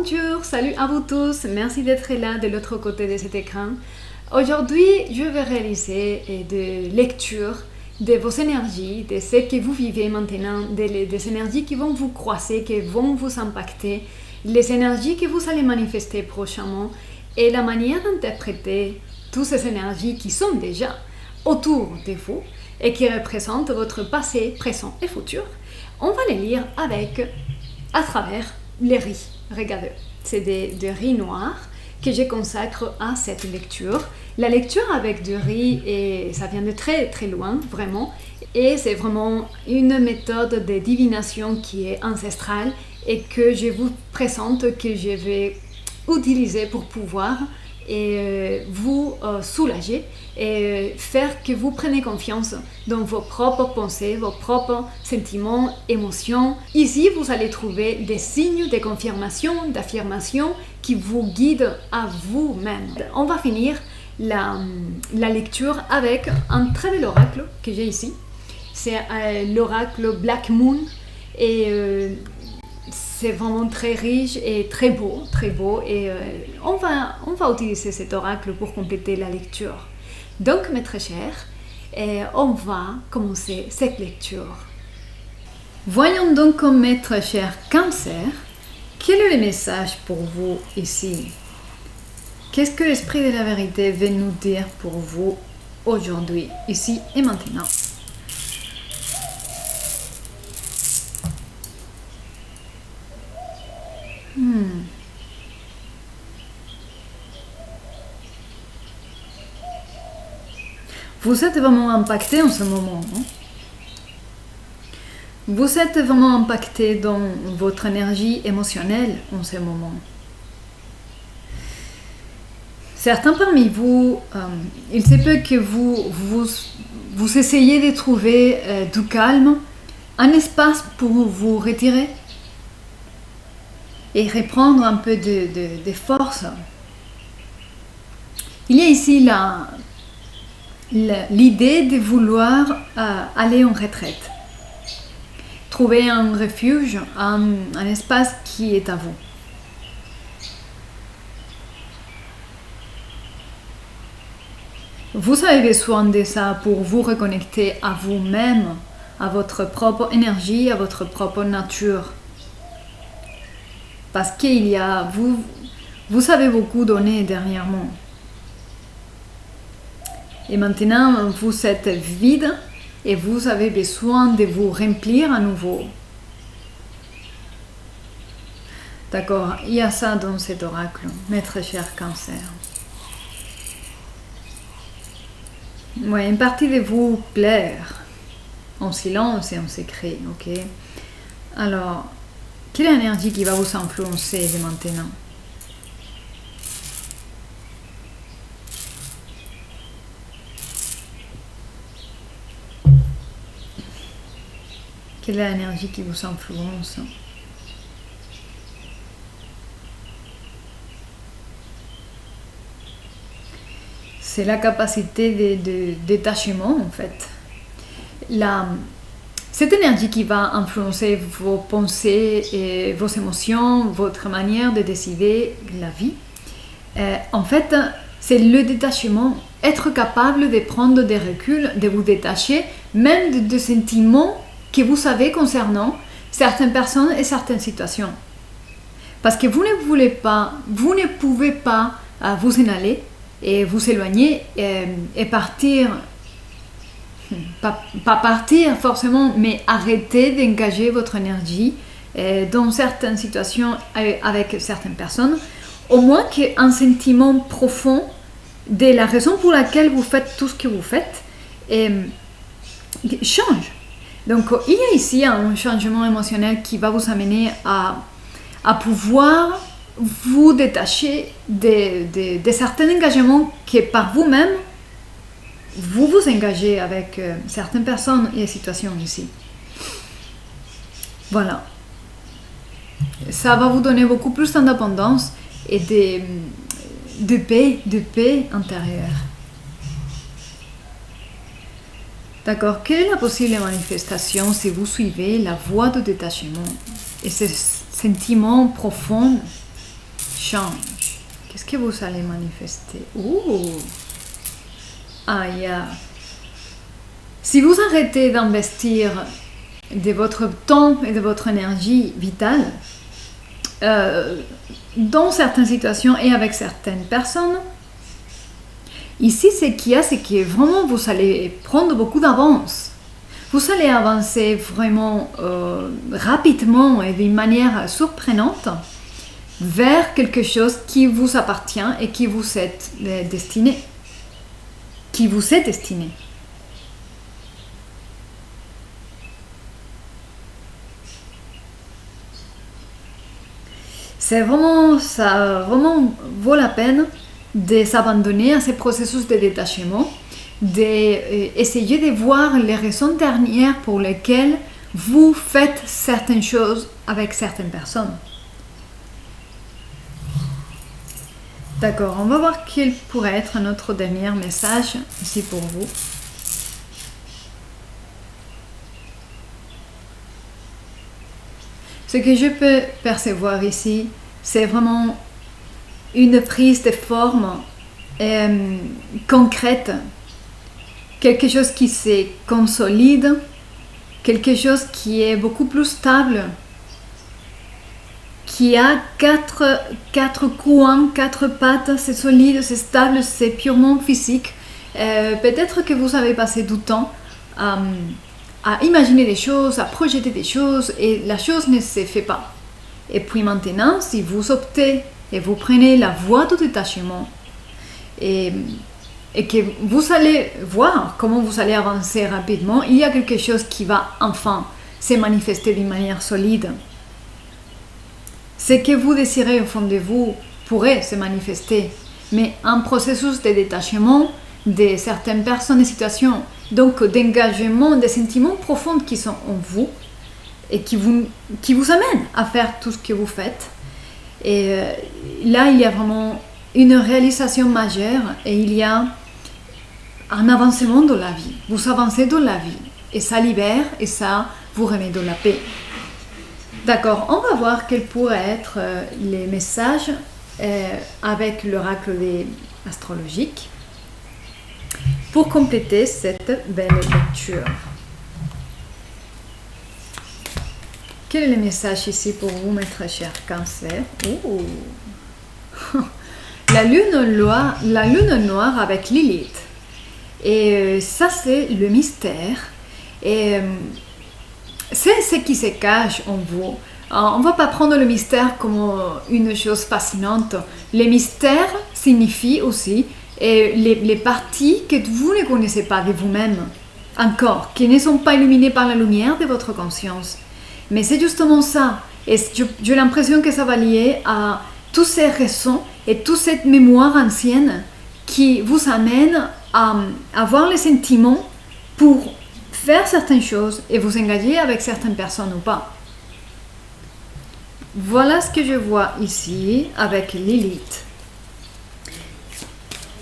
Bonjour, salut à vous tous, merci d'être là de l'autre côté de cet écran. Aujourd'hui, je vais réaliser des lectures de vos énergies, de ce que vous vivez maintenant, des énergies qui vont vous croiser, qui vont vous impacter, les énergies que vous allez manifester prochainement et la manière d'interpréter toutes ces énergies qui sont déjà autour de vous et qui représentent votre passé, présent et futur. On va les lire à travers les riz. Regardez, c'est des riz noirs que je consacre à cette lecture. La lecture avec du riz, et ça vient de très très loin, vraiment. Et c'est vraiment une méthode de divination qui est ancestrale et que je vous présente, que je vais utiliser pour pouvoir vous soulager et faire que vous preniez confiance dans vos propres pensées, vos propres sentiments, émotions. Ici, vous allez trouver des signes de confirmation, d'affirmation qui vous guident à vous-même. On va finir la lecture avec un très bel oracle que j'ai ici. C'est l'oracle Black Moon et c'est vraiment très riche et très beau et on va utiliser cet oracle pour compléter la lecture. Donc mes très chers, on va commencer cette lecture. Voyons donc mes très chers Cancer, quel est le message pour vous ici? Qu'est-ce que l'esprit de la vérité veut nous dire pour vous aujourd'hui, ici et maintenant? Vous êtes vraiment impacté en ce moment. Hein? Vous êtes vraiment impacté dans votre énergie émotionnelle en ce moment. Certains parmi vous, il se peut que vous essayez de trouver du calme, un espace pour vous retirer et reprendre un peu de force. Il y a ici l'idée de vouloir aller en retraite, trouver un refuge, un espace qui est à vous. Vous avez besoin de ça pour vous reconnecter à vous-même, à votre propre énergie, à votre propre nature. Parce qu'il y a, vous avez beaucoup donné dernièrement. Et maintenant, vous êtes vide et vous avez besoin de vous remplir à nouveau. D'accord, il y a ça dans cet oracle, mes très chers Cancer. Oui, une partie de vous plaire, en silence et en secret, ok? Alors, quelle est l'énergie qui va vous influencer de maintenant? Quelle est l'énergie qui vous influence? C'est la capacité de détachement en fait. Cette énergie qui va influencer vos pensées et vos émotions, votre manière de décider la vie. En fait, c'est le détachement, être capable de prendre des reculs, de vous détacher, même de sentiments que vous savez concernant certaines personnes et certaines situations. Parce que vous ne pouvez pas vous en aller et vous éloigner et partir, pas partir forcément, mais arrêter d'engager votre énergie dans certaines situations avec certaines personnes, au moins qu'un sentiment profond de la raison pour laquelle vous faites tout ce que vous faites change. Donc il y a ici un changement émotionnel qui va vous amener à pouvoir vous détacher de certains engagements que par vous-même, vous vous engagez avec certaines personnes et situations ici. Voilà. Ça va vous donner beaucoup plus d'indépendance et de paix intérieure. D'accord, quelle est la possible manifestation si vous suivez la voie de détachement et ce sentiment profond change. Qu'est-ce que vous allez manifester? Ouh. Ah, yeah. Si vous arrêtez d'investir de votre temps et de votre énergie vitale dans certaines situations et avec certaines personnes, ici, ce qu'il y a, c'est que vraiment vous allez prendre beaucoup d'avance. Vous allez avancer vraiment rapidement et d'une manière surprenante vers quelque chose qui vous appartient et qui vous est destiné. Qui vous est destiné. Ça vraiment vaut la peine de s'abandonner à ces processus de détachement, d'essayer de voir les raisons dernières pour lesquelles vous faites certaines choses avec certaines personnes. D'accord, on va voir quel pourrait être notre dernier message ici pour vous. Ce que je peux percevoir ici, c'est vraiment une prise de forme concrète, quelque chose qui se consolide, quelque chose qui est beaucoup plus stable, qui a quatre coins, quatre pattes, c'est solide, c'est stable, c'est purement physique. Peut-être que vous avez passé du temps à imaginer des choses, à projeter des choses, et la chose ne se fait pas. Et puis maintenant, si vous optez et vous prenez la voie du détachement, et que vous allez voir comment vous allez avancer rapidement, il y a quelque chose qui va enfin se manifester d'une manière solide. Ce que vous désirez au fond de vous pourrait se manifester, mais un processus de détachement de certaines personnes et situations, donc d'engagement, des sentiments profonds qui sont en vous et qui vous amènent à faire tout ce que vous faites. Et là, il y a vraiment une réalisation majeure et il y a un avancement dans la vie. Vous avancez dans la vie et ça libère et ça vous remet dans la paix. D'accord, on va voir quels pourraient être les messages avec l'oracle astrologique pour compléter cette belle lecture. Quel est le message ici pour vous, mes très chers Cancer? La lune noire avec Lilith. Et ça, c'est le mystère. Et c'est ce qui se cache en vous. On ne va pas prendre le mystère comme une chose fascinante. Le mystère signifie aussi les parties que vous ne connaissez pas de vous-même, encore, qui ne sont pas illuminées par la lumière de votre conscience. Mais c'est justement ça. Et j'ai l'impression que ça va lier à toutes ces raisons et toute cette mémoire ancienne qui vous amène à avoir les sentiments pour faire certaines choses et vous engager avec certaines personnes ou pas. Voilà ce que je vois ici avec Lilith.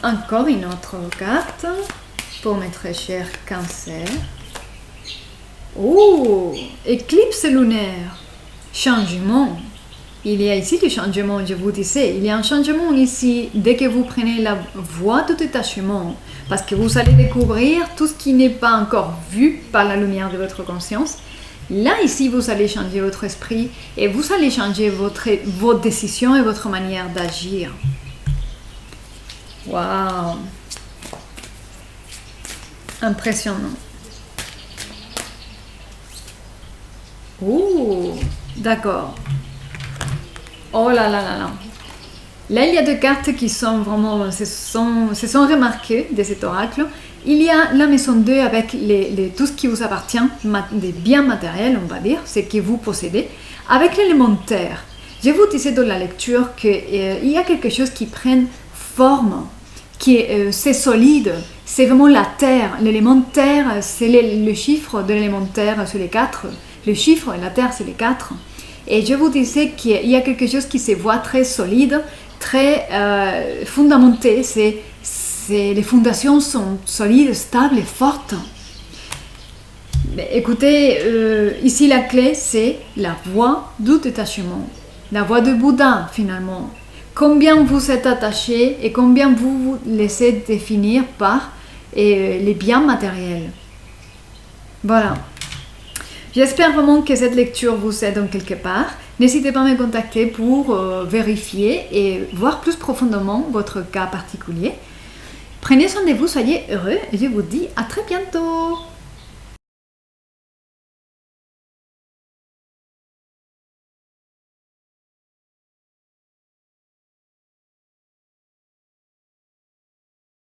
Encore une autre carte pour mes très chers Cancer. Oh, éclipse lunaire, changement. Il y a ici du changement, je vous disais. Il y a un changement ici dès que vous prenez la voie de détachement. Parce que vous allez découvrir tout ce qui n'est pas encore vu par la lumière de votre conscience. Là, ici, vous allez changer votre esprit et vous allez changer vos décisions et votre manière d'agir. Waouh! Impressionnant. Oh, d'accord. Oh là là là là. Là, il y a deux cartes qui sont vraiment, se sont remarquées de cet oracle. Il y a la maison 2 avec tout ce qui vous appartient, des biens matériels, on va dire, ce que vous possédez, avec l'élément terre. Je vous disais dans la lecture qu'il y a quelque chose qui prenne forme, c'est solide, c'est vraiment la terre. L'élément terre, c'est le chiffre de l'élément terre, c'est les 4. Le chiffre et la terre, c'est les 4. Et je vous disais qu'il y a quelque chose qui se voit très solide, très fondamenté. Les fondations sont solides, stables et fortes. Mais écoutez, ici la clé, c'est la voie du détachement. La voie de Bouddha, finalement. combien vous êtes attaché et combien vous vous laissez définir par les biens matériels. Voilà. J'espère vraiment que cette lecture vous aide en quelque part. N'hésitez pas à me contacter pour vérifier et voir plus profondément votre cas particulier. Prenez soin de vous, soyez heureux et je vous dis à très bientôt.